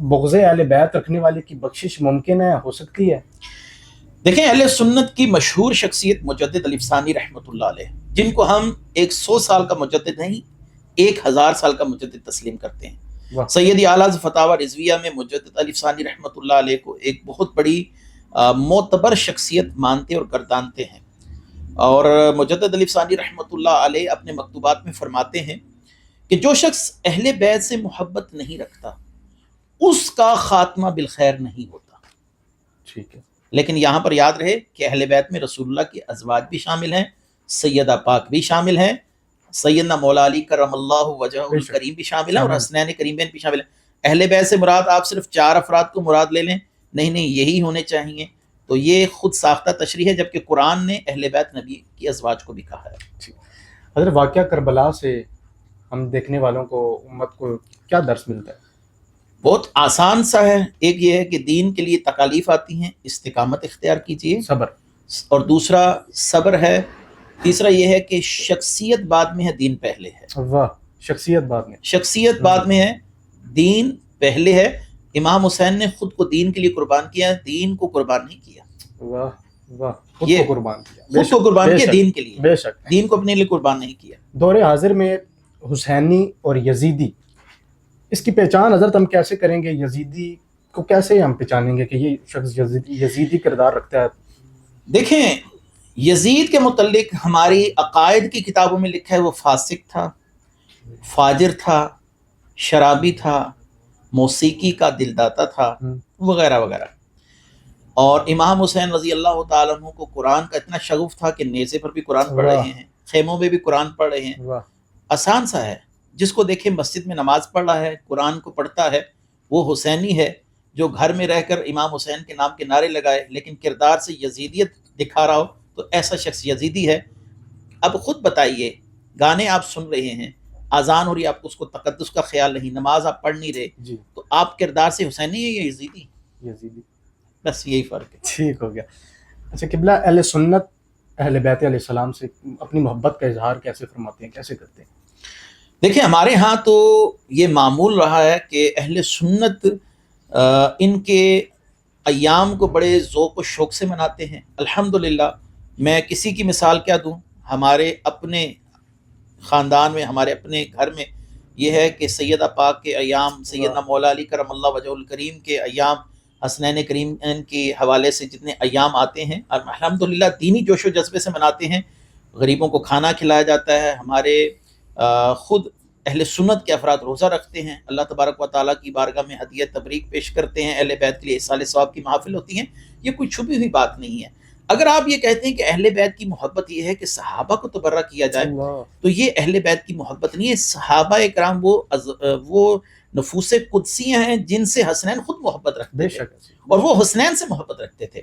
Speaker 1: بغض اہل بیت رکھنے والے کی بخشش ممکن ہے، ہو سکتی ہے؟
Speaker 2: دیکھیں، اہل سنت کی مشہور شخصیت مجدد علی ثانی رحمۃ اللہ علیہ، جن کو ہم 100 سال کا مجدد نہیں 1000 سال کا مجدد تسلیم کرتے ہیں۔ سیدی اعلیٰ فتاوی رضویہ میں مجدد علی ثانی رحمۃ اللہ علیہ کو ایک بہت بڑی معتبر شخصیت مانتے اور گردانتے ہیں، اور مجدد علی ثانی رحمۃ اللہ علیہ اپنے مکتوبات میں فرماتے ہیں کہ جو شخص اہل بیت سے محبت نہیں رکھتا اس کا خاتمہ بالخیر نہیں ہوتا۔
Speaker 1: ٹھیک ہے،
Speaker 2: لیکن یہاں پر یاد رہے کہ اہل بیت میں رسول اللہ کے ازواج بھی شامل ہیں، سیدہ پاک بھی شامل ہیں، سیدنا مولا علی کرم اللہ وجہہ الکریم بھی شامل ہیں، اور حسنین کریمین بھی شامل ہیں۔ اہل بیت سے مراد آپ صرف 4 افراد کو مراد لے لیں، نہیں یہی ہونے چاہیے، تو یہ خود ساختہ تشریح ہے، جبکہ قرآن نے اہل بیت نبی کی ازواج کو بھی کہا ہے۔
Speaker 1: حضرت واقعہ کربلا سے ہم دیکھنے والوں کو، امت کو کیا درس ملتا ہے؟
Speaker 2: بہت آسان سا ہے، ایک یہ ہے کہ دین کے لیے تکالیف آتی ہیں، استقامت اختیار کیجیے،
Speaker 1: صبر،
Speaker 2: اور دوسرا صبر ہے، تیسرا یہ ہے کہ شخصیت بعد میں ہے، دین پہلے ہے۔
Speaker 1: واہ، شخصیت بعد میں،
Speaker 2: شخصیت بعد میں ہے، دین پہلے ہے۔ امام حسین نے خود کو دین کے لیے قربان کیا، دین کو قربان نہیں کیا۔
Speaker 1: واہ واہ، خود
Speaker 2: یہ
Speaker 1: کو قربان کیا،
Speaker 2: خود کو قربان کیا دین کے لیے،
Speaker 1: بے شک۔
Speaker 2: دین کو اپنے لیے قربان نہیں کیا۔
Speaker 1: دور حاضر میں حسینی اور یزیدی، اس کی پہچان حضرت ہم کیسے کریں گے؟ یزیدی کو کیسے ہم پہچانیں گے کہ یہ شخص یزیدی کردار رکھتا ہے؟
Speaker 2: دیکھیں، یزید کے متعلق ہماری عقائد کی کتابوں میں لکھا ہے وہ فاسق تھا، فاجر تھا، شرابی تھا، موسیقی کا دلداتا تھا، وغیرہ وغیرہ۔ اور امام حسین رضی اللہ تعالیٰ عنہ کو قرآن کا اتنا شغف تھا کہ نیزے پر بھی قرآن پڑھ رہے ہیں، خیموں میں بھی قرآن پڑھ رہے ہیں۔
Speaker 1: واہ،
Speaker 2: آسان سا ہے، جس کو دیکھیں مسجد میں نماز پڑھ رہا ہے، قرآن کو پڑھتا ہے، وہ حسینی ہے۔ جو گھر میں رہ کر امام حسین کے نام کے نعرے لگائے لیکن کردار سے یزیدیت دکھا رہا ہو تو ایسا شخص یزیدی ہے۔ اب خود بتائیے، گانے آپ سن رہے ہیں، اذان ہو رہی ہے، آپ کو اس کو تقدس کا خیال نہیں، نماز آپ پڑھ نہیں رہے،
Speaker 1: جی،
Speaker 2: تو آپ کردار سے حسینی ہے یا یزیدی؟
Speaker 1: یزیدی،
Speaker 2: بس یہی فرق ہے۔
Speaker 1: ٹھیک ہو گیا۔ اچھا قبلہ، اہل سنت اہل بیت علیہ السلام سے اپنی محبت کا اظہار کیسے فرماتے ہیں، کیسے کرتے ہیں؟
Speaker 2: دیکھیں، ہمارے ہاں تو یہ معمول رہا ہے کہ اہل سنت ان کے ایام کو بڑے ذوق و شوق سے مناتے ہیں۔ الحمدللہ، میں کسی کی مثال کیا دوں، ہمارے اپنے خاندان میں، ہمارے اپنے گھر میں یہ ہے کہ سیدہ پاک کے ایام، سیدنا مولا علی کرم اللہ وجہ الکریم کے ایام، حسنین کریم کے حوالے سے جتنے ایام آتے ہیں، الحمدللہ دینی جوش و جذبے سے مناتے ہیں۔ غریبوں کو کھانا کھلایا جاتا ہے، ہمارے خود اہل سنت کے افراد روزہ رکھتے ہیں، اللہ تبارک و تعالیٰ کی بارگاہ میں ہدیہ تبریک پیش کرتے ہیں، اہل بیت کے لیے اصال ثواب کی محافل ہوتی ہیں۔ یہ کوئی چھپی ہوئی بات نہیں ہے۔ اگر آپ یہ کہتے ہیں کہ اہل بیت کی محبت یہ ہے کہ صحابہ کو تبرہ کیا جائے، تو یہ اہل بیت کی محبت نہیں ہے۔ صحابہ اکرام وہ نفوس قدسیاں ہیں جن سے حسنین خود محبت رکھتے تھے، اور وہ حسنین سے محبت رکھتے تھے۔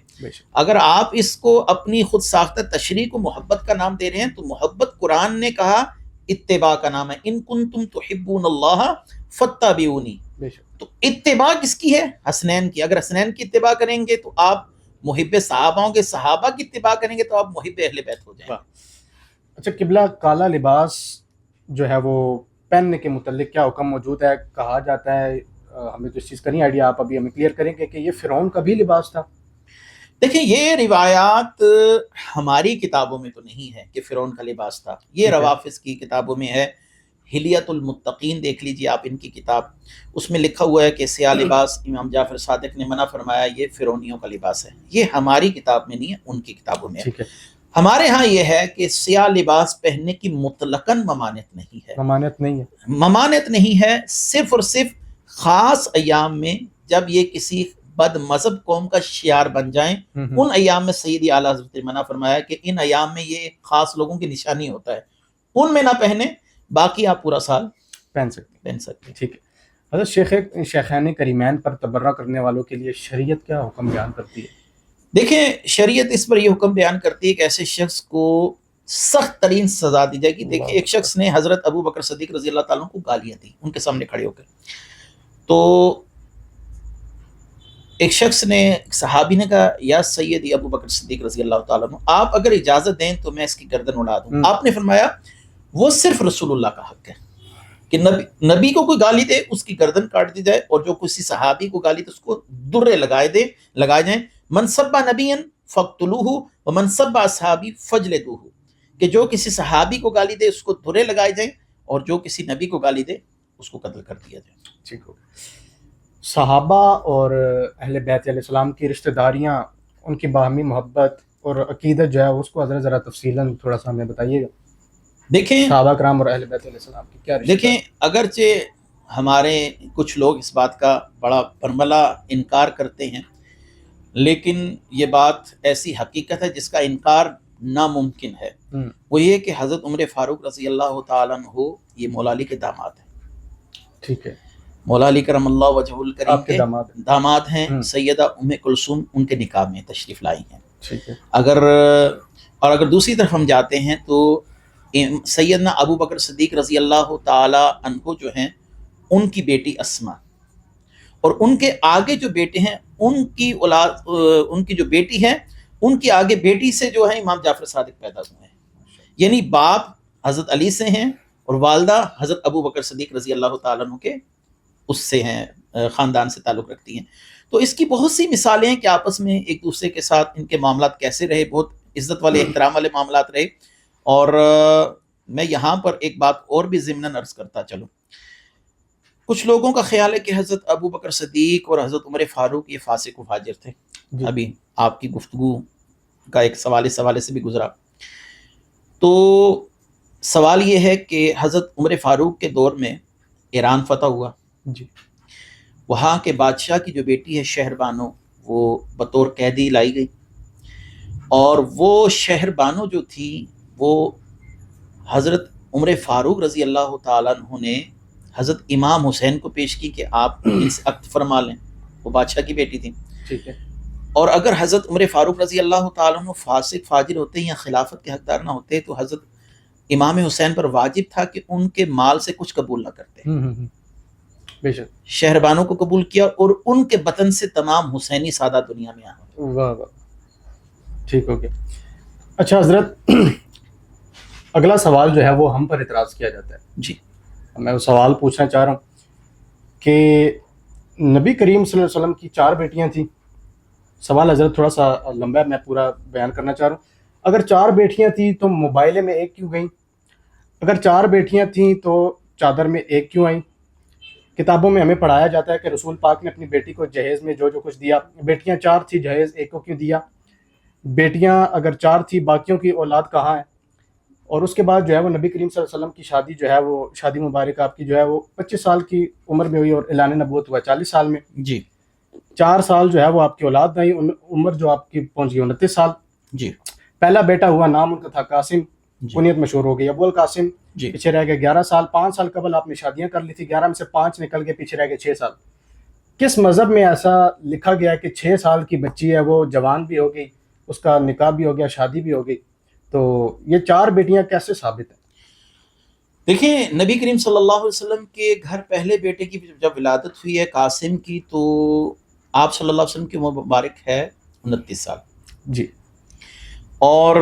Speaker 2: اگر آپ اس کو اپنی خود ساختہ تشریح کو محبت کا نام دے رہے ہیں، تو محبت قرآن نے کہا اتباع کا نام ہے، ان کنتم تحبون اللہ فاتبعونی۔ تو اتباع کس کی ہے؟ حسنین کی۔ اگر حسنین کی اتباع کریں گے تو آپ محب صحابہ ہوں گے، صحابہ کی اتباع کریں گے تو آپ محب اہل بیت ہو جائیں گے۔
Speaker 1: اچھا قبلہ، کالا لباس جو ہے وہ پہننے کے متعلق کیا حکم موجود ہے؟ کہا جاتا ہے، ہمیں تو اس چیز کا نہیں آئیڈیا، آپ ابھی ہمیں کلیئر کریں گے کہ یہ فرعون کا بھی لباس تھا؟
Speaker 2: دیکھیں، یہ روایات ہماری کتابوں میں تو نہیں ہے کہ فرعون کا لباس تھا، یہ روافظ کی کتابوں میں ہے۔ حلیت المتقین دیکھ لیجیے آپ ان کی کتاب، اس میں لکھا ہوا ہے کہ سیاہ لباس امام جعفر صادق نے منع فرمایا، یہ فرعونیوں کا لباس ہے۔ یہ ہماری کتاب میں نہیں ہے، ان کی کتابوں میں ہے۔ ہمارے ہاں یہ ہے کہ سیاہ لباس پہننے کی مطلقاً ممانعت نہیں ہے، ممانعت نہیں ہے، صرف اور صرف خاص ایام میں جب یہ کسی بد مذہب قوم کا شعار بن جائیں، ان ایام میں سیدی اعلیٰ حضرت نے منع فرمایا کہ ان ایام میں یہ خاص لوگوں کی نشانی ہوتا ہے، ان میں نہ پہنیں، باقی آپ پورا سال پہن سکتے ہیں۔
Speaker 1: ٹھیک ہے حضرت، شیخین کریمین پر تبرہ کرنے والوں کے لیے شریعت کیا حکم بیان کرتی ہے؟
Speaker 2: دیکھیں، شریعت اس پر یہ حکم بیان کرتی ہے کہ ایسے شخص کو سخت ترین سزا دی جائے گی۔ دیکھیں، ایک شخص نے حضرت ابو بکر صدیق رضی اللہ تعالیٰ کو گالیاں دی ان کے سامنے کھڑے ہو کر، تو ایک شخص نے، صحابی نے کہا، یا سیدی ابو بکر صدیق رضی اللہ تعالیٰ عنہ، آپ اگر اجازت دیں تو میں اس کی گردن اڑا دوں۔ آپ نے فرمایا وہ صرف رسول اللہ کا حق ہے کہ نبی کو کوئی گالی دے اس کی گردن کاٹ دی جائے، اور جو کسی صحابی کو گالی دے اس کو درے لگائے جائیں۔ من سب نبیا فاقتلوہ ومن سب اصحابی فجلدوہ، کہ جو کسی صحابی کو گالی دے اس کو درے لگائے جائیں، اور جو کسی نبی کو گالی دے اس کو قتل کر دیا جائے۔
Speaker 1: ٹھیک ہو گیا۔ صحابہ اور اہل بیت علیہ السلام کی رشتہ داریاں، ان کی باہمی محبت اور عقیدت جو ہے اس کو حضرت ذرا تفصیلاً تھوڑا سا ہمیں بتائیے گا۔
Speaker 2: دیکھیں،
Speaker 1: صحابہ کرام اور اہل بیت علیہ السلام کی کیا رشتہ؟
Speaker 2: دیکھیں، اگرچہ ہمارے کچھ لوگ اس بات کا بڑا برملا انکار کرتے ہیں، لیکن یہ بات ایسی حقیقت ہے جس کا انکار ناممکن ہے۔ وہ یہ کہ حضرت عمر فاروق رضی اللہ تعالیٰ عنہ یہ مولا علی کے داماد ہیں۔
Speaker 1: ٹھیک ہے۔
Speaker 2: مولا علی کرم اللہ وجہ الکریم
Speaker 1: آپ کے
Speaker 2: داماد ہیں سیدہ ام کلثوم، ان کے نکاح میں تشریف لائی ہیں.
Speaker 1: ٹھیک ہے.
Speaker 2: اگر دوسری طرف ہم جاتے ہیں تو سیدنا ابو بکر صدیق رضی اللہ تعالی عنہ جو ہیں ان کی بیٹی اسما، اور ان کے آگے جو بیٹے ہیں ان کی اولاد، ان کی جو بیٹی ہے ان کی آگے بیٹی سے جو ہے امام جعفر صادق پیدا ہوئے ہیں. یعنی باپ حضرت علی سے ہیں اور والدہ حضرت ابو بکر صدیق رضی اللہ تعالیٰ عنہ کے اس سے ہیں، خاندان سے تعلق رکھتی ہیں. تو اس کی بہت سی مثالیں ہیں کہ آپس میں ایک دوسرے کے ساتھ ان کے معاملات کیسے رہے، بہت عزت والے احترام والے معاملات رہے. اور میں یہاں پر ایک بات اور بھی ضمناً عرض کرتا چلوں. کچھ لوگوں کا خیال ہے کہ حضرت ابو بکر صدیق اور حضرت عمر فاروق یہ فاسق و فاجر تھے. ابھی آپ کی گفتگو کا ایک سوال اس حوالے سے بھی گزرا. تو سوال یہ ہے کہ حضرت عمر فاروق کے دور میں ایران فتح ہوا. وہاں کے بادشاہ کی جو بیٹی ہے شہر بانو، وہ بطور قیدی لائی گئی، اور وہ شہر بانو جو تھی وہ حضرت عمر فاروق رضی اللہ تعالیٰ عنہ نے حضرت امام حسین کو پیش کی کہ آپ ان سے عقد فرما لیں. وہ بادشاہ کی بیٹی تھی.
Speaker 1: ٹھیک ہے.
Speaker 2: اور اگر حضرت عمر فاروق رضی اللہ تعالیٰ عنہ فاسق فاجر ہوتے یا خلافت کے حقدار نہ ہوتے تو حضرت امام حسین پر واجب تھا کہ ان کے مال سے کچھ قبول نہ کرتے.
Speaker 1: بے شک.
Speaker 2: شہربانوں کو قبول کیا اور ان کے بطن سے تمام حسینی سادات دنیا میں آئے.
Speaker 1: واہ واہ. ٹھیک ہو گیا. اچھا حضرت، اگلا سوال جو ہے وہ ہم پر اعتراض کیا جاتا ہے.
Speaker 2: جی.
Speaker 1: میں وہ سوال پوچھنا چاہ رہا ہوں کہ نبی کریم صلی اللہ علیہ وسلم کی 4 بیٹیاں تھیں. سوال حضرت تھوڑا سا لمبا ہے، میں پورا بیان کرنا چاہ رہا ہوں. اگر 4 بیٹیاں تھیں تو موبائلے میں 1 کیوں گئیں؟ اگر 4 بیٹیاں تھیں تو چادر میں 1 کیوں آئیں؟ کتابوں میں ہمیں پڑھایا جاتا ہے کہ رسول پاک نے اپنی بیٹی کو جہیز میں جو کچھ دیا. بیٹیاں 4 تھی، جہیز 1 کو کیوں دیا؟ بیٹیاں اگر 4 تھی، باقیوں کی اولاد کہاں ہے؟ اور اس کے بعد جو ہے وہ نبی کریم صلی اللہ علیہ وسلم کی شادی جو ہے وہ شادی مبارک آپ کی جو ہے وہ 25 سال کی عمر میں ہوئی اور اعلان نبوت ہوا 40 سال میں.
Speaker 2: جی.
Speaker 1: 4 سال جو ہے وہ آپ کی اولاد نہیں، عمر جو آپ کی پہنچ گئی 29 سال.
Speaker 2: جی.
Speaker 1: پہلا بیٹا ہوا، نام ان کا تھا قاسم. کنیت مشہور ہو گئی ابو القاسم.
Speaker 2: جی.
Speaker 1: پیچھے رہ گئے 11 سال. 5 سال قبل آپ نے شادیاں کر لی تھی، 11 میں سے 5 نکل گئے، پیچھے رہ گئے 6 سال. کس مذہب میں ایسا لکھا گیا کہ 6 سال کی بچی ہے وہ جوان بھی ہو گئی، اس کا نکاح بھی ہو گیا، شادی بھی ہو گئی؟ تو یہ 4 بیٹیاں کیسے ثابت ہیں؟
Speaker 2: دیکھیں، نبی کریم صلی اللہ علیہ وسلم کے گھر پہلے بیٹے کی جب ولادت ہوئی ہے قاسم کی، تو آپ صلی اللہ علیہ وسلم کی عمر مبارک ہے 29 سال.
Speaker 1: جی.
Speaker 2: اور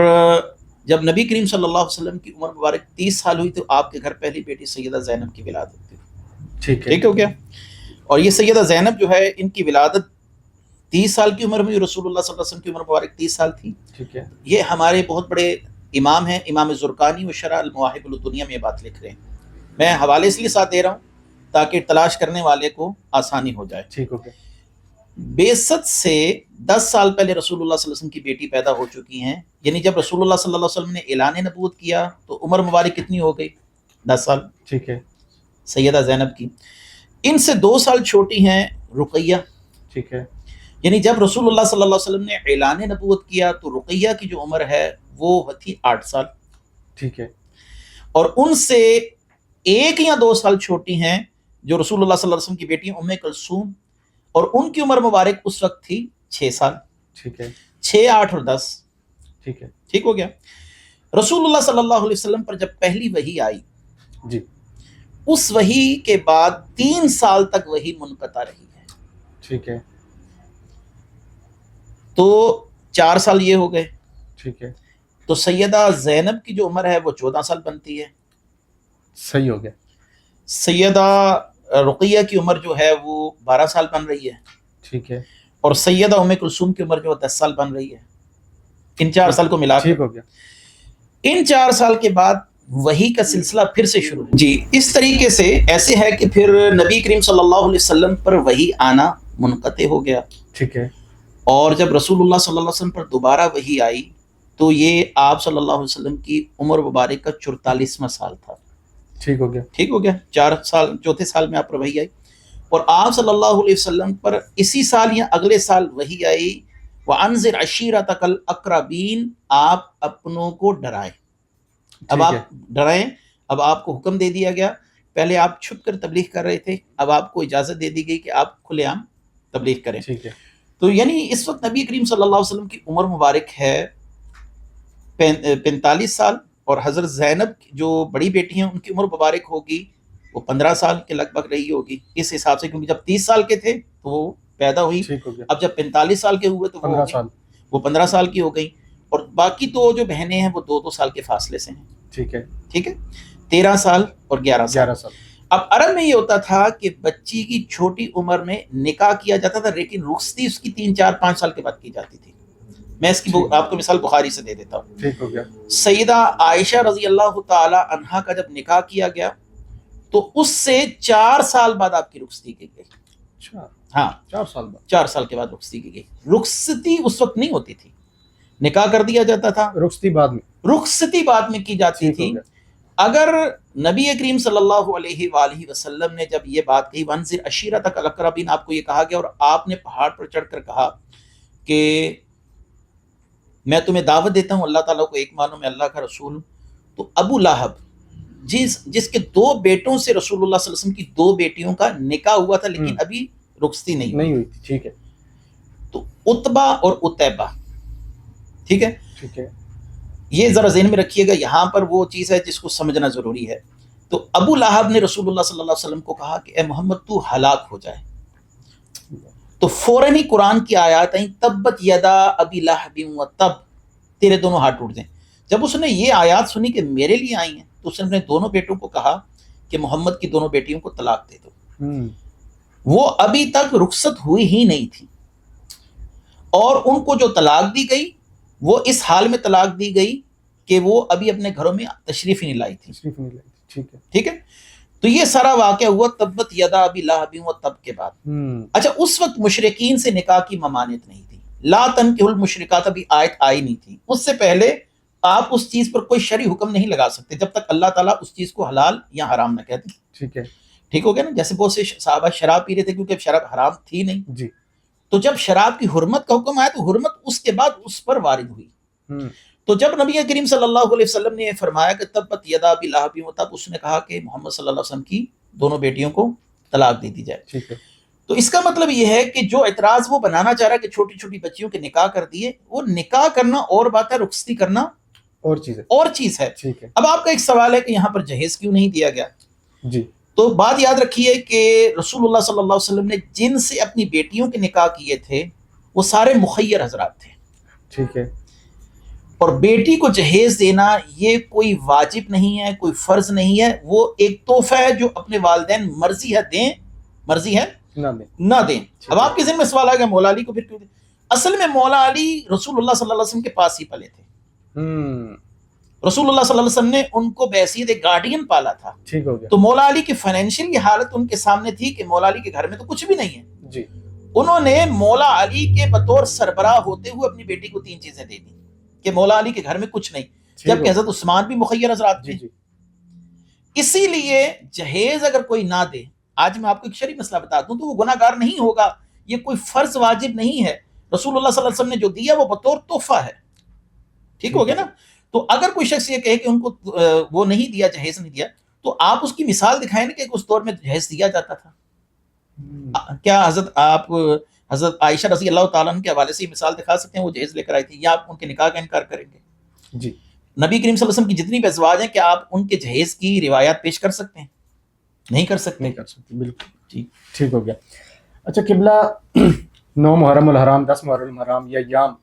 Speaker 2: جب نبی کریم صلی اللہ علیہ وسلم کی عمر مبارک 30 سال ہوئی تو آپ کے گھر پہلی بیٹی سیدہ زینب کی ولادت ہوئی. ٹھیک ہو گیا. اور یہ سیدہ زینب جو ہے ان کی ولادت 30 سال کی عمر میں، رسول اللہ صلی اللہ علیہ وسلم کی عمر مبارک 30 سال تھی.
Speaker 1: ٹھیک ہے.
Speaker 2: یہ ہمارے بہت بڑے امام ہیں، امام زرقانی و شرح المواہب الدنیا میں یہ بات لکھ رہے ہیں. میں حوالے اس لیے ساتھ دے رہا ہوں تاکہ تلاش کرنے والے کو آسانی ہو جائے.
Speaker 1: ٹھیک ہو گیا.
Speaker 2: بعثت سے 10 سال پہلے رسول اللہ صلی اللہ علیہ وسلم کی بیٹی پیدا ہو چکی ہیں. یعنی جب رسول اللہ صلی اللہ علیہ وسلم نے اعلان نبوت کیا تو عمر مبارک کتنی ہو گئی؟ 10 سال.
Speaker 1: ٹھیک ہے.
Speaker 2: سیدہ زینب کی. ان سے 2 سال چھوٹی ہیں رقیہ.
Speaker 1: ٹھیک ہے.
Speaker 2: یعنی جب رسول اللہ صلی اللہ علیہ وسلم نے اعلان نبوت کیا تو رقیہ کی جو عمر ہے وہ تھی 8 سال.
Speaker 1: ٹھیک ہے.
Speaker 2: اور ان سے 1 یا 2 سال چھوٹی ہیں جو رسول اللہ صلی اللہ علیہ وسلم کی بیٹی ام کلثوم، اور ان کی عمر مبارک اس وقت تھی 6 سال.
Speaker 1: ٹھیک ہے.
Speaker 2: 6، 8 اور 10.
Speaker 1: ٹھیک ہے.
Speaker 2: ٹھیک ہو گیا. رسول اللہ صلی اللہ علیہ وسلم پر جب پہلی وحی آئی،
Speaker 1: جی،
Speaker 2: اس وحی کے بعد 3 سال تک وحی منقطع رہی ہے.
Speaker 1: ٹھیک ہے.
Speaker 2: تو 4 سال یہ ہو گئے.
Speaker 1: ٹھیک ہے.
Speaker 2: تو سیدہ زینب کی جو عمر ہے وہ 14 سال بنتی ہے.
Speaker 1: صحیح ہو گیا.
Speaker 2: سیدہ رقیہ کی عمر جو ہے وہ 12 سال بن رہی ہے.
Speaker 1: ٹھیک ہے.
Speaker 2: اور سیدہ ام کلثوم کی عمر جو ہے 10 سال بن رہی ہے. ان 4 سال کو ملا.
Speaker 1: ٹھیک ہو گیا.
Speaker 2: ان 4 سال کے بعد وحی کا سلسلہ پھر سے شروع. جی. اس طریقے سے ایسے ہے کہ پھر نبی کریم صلی اللہ علیہ وسلم پر وحی آنا منقطع ہو گیا.
Speaker 1: ٹھیک ہے.
Speaker 2: اور جب رسول اللہ صلی اللہ علیہ وسلم پر دوبارہ وحی آئی تو یہ آپ صلی اللہ علیہ وسلم کی عمر مبارک کا 44واں سال تھا.
Speaker 1: ٹھیک ہو گیا.
Speaker 2: ٹھیک ہو گیا. 4 سال، چوتھے سال میں آپ پر وحی آئی. اور آپ صلی اللہ علیہ وسلم پر اسی سال یا اگلے سال وحی آئی وَأَنذِرْ عَشِيرَتَكَ الْأَقْرَبِينَ، آپ اپنوں کو ڈرائیں. اب آپ ڈرائیں. اب آپ کو حکم دے دیا گیا پہلے آپ چھپ کر تبلیغ کر رہے تھے، اب آپ کو اجازت دے دی گئی کہ آپ کھلے عام تبلیغ کریں.
Speaker 1: ٹھیک ہے.
Speaker 2: تو یعنی اس وقت نبی کریم صلی اللہ علیہ وسلم کی عمر مبارک ہے 45 سال، اور حضرت زینب جو بڑی بیٹی ہیں ان کی عمر مبارک ہوگی وہ 15 سال کے لگ بھگ رہی ہوگی اس حساب سے، کیونکہ جب 30 سال کے تھے تو وہ پیدا ہوئی،
Speaker 1: ٹھیک ہو گیا.
Speaker 2: اب جب 45 سال کے ہوئے تو
Speaker 1: 15 سال.
Speaker 2: وہ 15 سال کی ہو گئی، اور باقی تو جو بہنیں ہیں وہ 2 سال کے فاصلے سے ہیں.
Speaker 1: ٹھیک ہے.
Speaker 2: ٹھیک ہے، 13 سال اور 11 سال.
Speaker 1: 11 سال.
Speaker 2: اب عرب میں یہ ہوتا تھا کہ بچی کی چھوٹی عمر میں نکاح کیا جاتا تھا، لیکن رخصتی اس کی 3 4 5 سال کے بعد کی جاتی تھی. میں اس کی آپ کو مثال بخاری سے دے دیتا ہوں.
Speaker 1: ٹھیک ہو گیا.
Speaker 2: سیدہ عائشہ رضی اللہ تعالی عنہا کا جب نکاح کیا گیا تو اس سے 4 سال بعد آپ کی رخصتی کی گئی.
Speaker 1: اچھا.
Speaker 2: ہاں
Speaker 1: 4 سال بعد.
Speaker 2: 4 سال کے بعد رخصتی کی گئی. رخصتی اس وقت نہیں ہوتی تھی، نکاح کر دیا جاتا تھا،
Speaker 1: رخصتی بعد میں.
Speaker 2: رخصتی بعد میں کی جاتی تھی. اگر نبی کریم صلی اللہ علیہ وآلہ وسلم نے جب یہ بات کہی وانذر عشیرتک الاقربین، آپ کو یہ کہا گیا اور آپ نے پہاڑ پر چڑھ کر کہا کہ میں تمہیں دعوت دیتا ہوں اللہ تعالیٰ کو ایک مانو، میں اللہ کا رسول ہوں، تو ابو لہب جس کے 2 بیٹوں سے رسول اللہ صلی اللہ علیہ وسلم کی 2 بیٹیوں کا نکاح ہوا تھا لیکن ابھی رخصتی نہیں
Speaker 1: ہوئی تھی. ٹھیک ہے.
Speaker 2: تو عتبہ اور عتیبہ. ٹھیک ہے.
Speaker 1: ٹھیک ہے.
Speaker 2: یہ ذرا ذہن میں رکھیے گا، یہاں پر وہ چیز ہے جس کو سمجھنا ضروری ہے. تو ابو لہب نے رسول اللہ صلی اللہ علیہ وسلم کو کہا کہ اے محمد تو ہلاک ہو جائے. تو فوراً ہی قرآن کی آیات آئیں تبت یدا ابی لہب و تب، تیرے دونوں ہاتھ ٹوٹ جائیں. جب اس نے یہ آیات سنی کہ میرے لیے آئی ہیں تو اس نے اپنے دونوں بیٹوں کو کہا کہ محمد کی دونوں بیٹیوں کو طلاق دے دو. وہ ابھی تک رخصت ہوئی ہی نہیں تھی، اور ان کو جو طلاق دی گئی وہ اس حال میں طلاق دی گئی کہ وہ ابھی اپنے گھروں میں تشریف ہی نہیں لائی تھی.
Speaker 1: ٹھیک ہے.
Speaker 2: ٹھیک ہے. تو یہ سارا واقعہ ہوا تبت یدا ابی لہب و تب کے بعد. اچھا، اس وقت مشرکین سے نکاح کی ممانعت نہیں تھی، لا تنکحوا المشرکات ابھی آیت آئی نہیں تھی. اس سے پہلے آپ اس چیز پر کوئی شرعی حکم نہیں لگا سکتے جب تک اللہ تعالیٰ اس چیز کو حلال یا حرام نہ کہتے.
Speaker 1: ٹھیک ہے.
Speaker 2: ٹھیک ہو گیا نا. جیسے بہت سے صحابہ شراب پی رہے تھے کیونکہ شراب حرام تھی نہیں.
Speaker 1: جی.
Speaker 2: تو جب شراب کی حرمت کا حکم آیا تو حرمت اس کے بعد اس پر وارد ہوئی. تو جب نبی کریم صلی اللہ علیہ وسلم نے فرمایا کہ تبت یدا ابی لہب و تب، اس نے کہا کہ محمد صلی اللہ علیہ وسلم کی دونوں بیٹیوں کو طلاق دے دی جائے.
Speaker 1: ٹھیک ہے.
Speaker 2: تو اس کا مطلب یہ ہے کہ جو اعتراض وہ بنانا چاہ رہا ہے کہ چھوٹی چھوٹی بچیوں کے نکاح کر دیے، وہ نکاح کرنا اور بات ہے، رخصتی کرنا اور چیز ہے.
Speaker 1: ٹھیک ہے.
Speaker 2: اب آپ کا ایک سوال ہے کہ یہاں پر جہیز کیوں نہیں دیا گیا؟
Speaker 1: جی. تو
Speaker 2: بات یاد رکھیے کہ رسول اللہ صلی اللہ علیہ وسلم نے جن سے اپنی بیٹیوں کے نکاح کیے تھے وہ سارے مخیر حضرات تھے. ٹھیک ہے. اور بیٹی کو جہیز دینا یہ کوئی واجب نہیں ہے، کوئی فرض نہیں ہے، وہ ایک تحفہ ہے جو اپنے والدین مرضی ہے دیں، مرضی ہے نہ دیں. اب آپ کے ذہن میں سوال آئے گا مولا علی کو پھر کیوں دیں؟ اصل میں مولا علی رسول اللہ صلی اللہ علیہ وسلم کے پاس ہی پلے تھے. رسول اللہ صلی اللہ علیہ وسلم نے ان کو بحیثیت ایک گارڈین پالا تھا. ٹھیک ہو گیا. تو مولا علی کی فائنینشیل حالت ان کے سامنے تھی کہ مولا علی کے گھر میں تو کچھ بھی نہیں ہے. جی. انہوں نے مولا علی کے بطور سربراہ ہوتے ہوئے اپنی بیٹی کو 3 چیزیں دے دی کہ مولا علی کے گھر میں کچھ نہیں، جبکہ حضرت عثمان بھی مخیر حضرات تھے. اسی لیے جہیز اگر کوئی نہ دے، آج میں آپ کو ایک شرعی مسئلہ بتا دوں، تو وہ گناہ گار نہیں ہوگا، یہ کوئی فرض واجب نہیں ہے. رسول اللہ صلی اللہ علیہ وسلم نے جو دیا وہ بطور تحفہ ہے. ٹھیک ہو گیا نا. تو اگر کوئی شخص یہ کہے کہ ان کو وہ نہیں دیا، جہیز نہیں دیا، تو آپ اس کی مثال دکھائیں کہ اس دور میں جہیز دیا جاتا تھا. کیا حضرت عائشہ رضی اللہ تعالیٰ عنہ کے حوالے سے مثال دکھا سکتے ہیں وہ جہیز لے کر آئی تھی، یا آپ ان کے نکاح کا انکار کریں گے؟ جی. نبی کریم صلی اللہ علیہ وسلم کی جتنی بھی ازواج ہیں کیا آپ ان کے جہیز کی روایات پیش کر سکتے ہیں؟ نہیں کر سکتے. بالکل. جی ٹھیک ہو گیا.
Speaker 1: اچھا قبلہ 9 محرم الحرام، 10 محرم الحرام یا ایام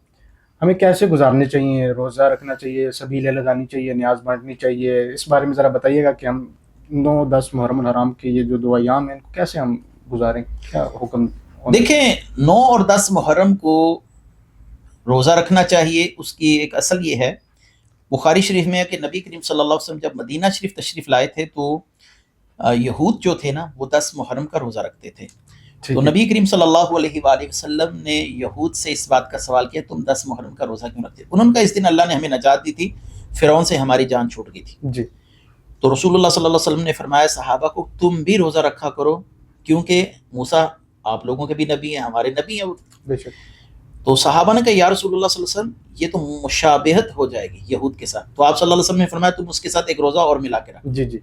Speaker 1: ہمیں کیسے گزارنے چاہیے؟ روزہ رکھنا چاہیے، سبیلیں لگانی چاہیے، نیاز بانٹنی چاہیے؟ اس بارے میں ذرا بتائیے گا کہ ہم 9 10 محرم الحرام کے یہ جو 2 ایام ہیں ان کو کیسے ہم گزاریں، کیا حکم؟
Speaker 2: دیکھیں 9 اور 10 محرم کو روزہ رکھنا چاہیے. اس کی ایک اصل یہ ہے، بخاری شریف میں ہے کہ نبی کریم صلی اللہ علیہ وسلم جب مدینہ شریف تشریف لائے تھے تو یہود جو تھے نا وہ 10 محرم کا روزہ رکھتے تھے. تو نبی کریم صلی اللہ علیہ وآلہ وسلم نے یہود سے اس بات کا سوال کیا تم 10 محرم کا روزہ کیوں رکھتے؟ انہوں نے کہا اس دن اللہ نے ہمیں نجات دی تھی، فرعون سے ہماری جان چھوٹ گئی تھی. جی. تو رسول اللہ صلی اللہ علیہ وسلم نے فرمایا صحابہ کو تم بھی روزہ رکھا کرو کیونکہ موسیٰ آپ لوگوں کے بھی نبی ہیں، ہمارے نبی ہیں. بے شک. تو صحابہ نے کہا یا رسول اللہ صلی اللہ علیہ وسلم یہ تو مشابہت ہو جائے گی یہود کے ساتھ. تو آپ صلی اللہ علیہ وسلم نے فرمایا تم اس کے ساتھ ایک روزہ اور ملا کے رکھ. جی جی.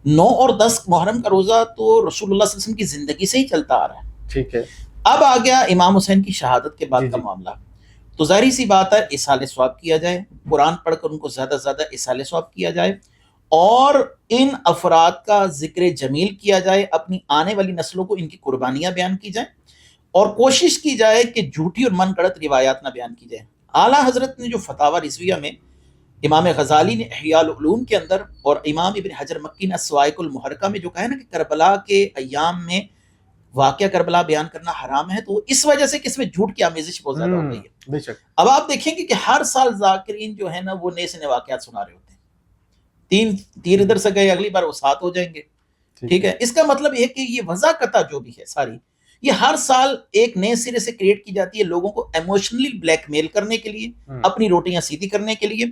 Speaker 2: 9 اور 10 محرم کا روزہ تو رسول اللہ صلی اللہ علیہ وسلم کی زندگی سے ہی چلتا آ رہا ہے.
Speaker 1: ٹھیک ہے.
Speaker 2: اب آ گیا امام حسین کی شہادت کے بعد کا معاملہ. تو ظاہری سی بات ہے اصحال ثواب کیا جائے, قرآن پڑھ کر ان کو زیادہ سے زیادہ اصحال ثواب کیا جائے, اور ان افراد کا ذکر جمیل کیا جائے, اپنی آنے والی نسلوں کو ان کی قربانیاں بیان کی جائیں, اور کوشش کی جائے کہ جھوٹی اور من گڑت روایات نہ بیان کی جائیں. اعلیٰ حضرت نے جو فتاوی رضویہ میں, امام غزالی نے احیاء العلوم کے اندر, اور امام ابن حجر مکی نے الصواعق المحرقہ میں جو کہا ہے نا کہ کربلا کے ایام میں واقعہ کربلا بیان کرنا حرام ہے, تو اس وجہ سے کہ اس میں جھوٹ کی آمیزش بہت زیادہ ہو گئی ہے.
Speaker 1: بے شک.
Speaker 2: اب آپ دیکھیں گے کہ ہر سال ذاکرین جو ہے نا وہ نئے سے نئے واقعات سنا رہے ہوتے ہیں. 3 تیر ادھر سے گئے, اگلی بار وہ 7 ہو جائیں گے. ٹھیک ہے, اس کا مطلب یہ ہے کہ یہ وضاقتہ جو بھی ہے ساری, یہ ہر سال ایک نئے سرے سے کریٹ کی جاتی ہے لوگوں کو ایموشنلی بلیک میل کرنے کے لیے, اپنی روٹیاں سیدھی کرنے کے لیے.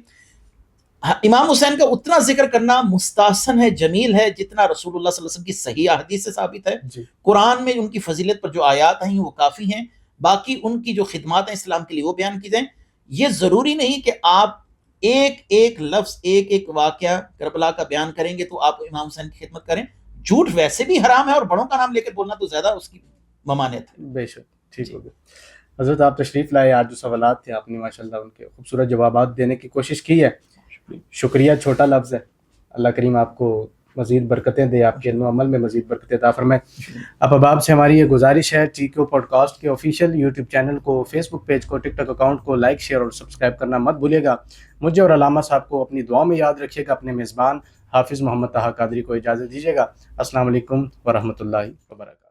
Speaker 2: امام حسین کا اتنا ذکر کرنا مستحسن ہے, جمیل ہے, جتنا رسول اللہ صلی اللہ علیہ وسلم کی صحیح احادیث سے ثابت ہے. قرآن میں ان کی فضیلت پر جو آیات ہیں وہ کافی ہیں. باقی ان کی جو خدمات ہیں اسلام کے لیے وہ بیان کی جائیں. یہ ضروری نہیں کہ آپ ایک ایک لفظ, ایک ایک واقعہ کربلا کا بیان کریں گے تو آپ امام حسین کی خدمت کریں. جھوٹ ویسے بھی حرام ہے, اور بڑوں کا نام لے کر بولنا تو زیادہ اس کی ممانعت ہے.
Speaker 1: بے شک. ٹھیک ہو گیا. حضرت آپ تشریف لائے, آج جو سوالات تھے آپ نے ماشاءاللہ ان کے خوبصورت جوابات دینے کی کوشش کی ہے. شکریہ, چھوٹا لفظ ہے. اللہ کریم آپ کو مزید برکتیں دے, آپ کے علم و عمل میں مزید برکتیں عطا فرمائے. اب احباب سے ہماری یہ گزارش ہے, ٹیکیو پوڈ کاسٹ کے آفیشیل یوٹیوب چینل کو, فیس بک پیج کو, ٹک ٹاک اکاؤنٹ کو لائک, شیئر اور سبسکرائب کرنا مت بھولیے گا. مجھے اور علامہ صاحب کو اپنی دعا میں یاد رکھیے گا. اپنے میزبان حافظ محمد طاہر قادری کو اجازت دیجیے گا. السلام علیکم ورحمۃ اللہ وبرکاتہ.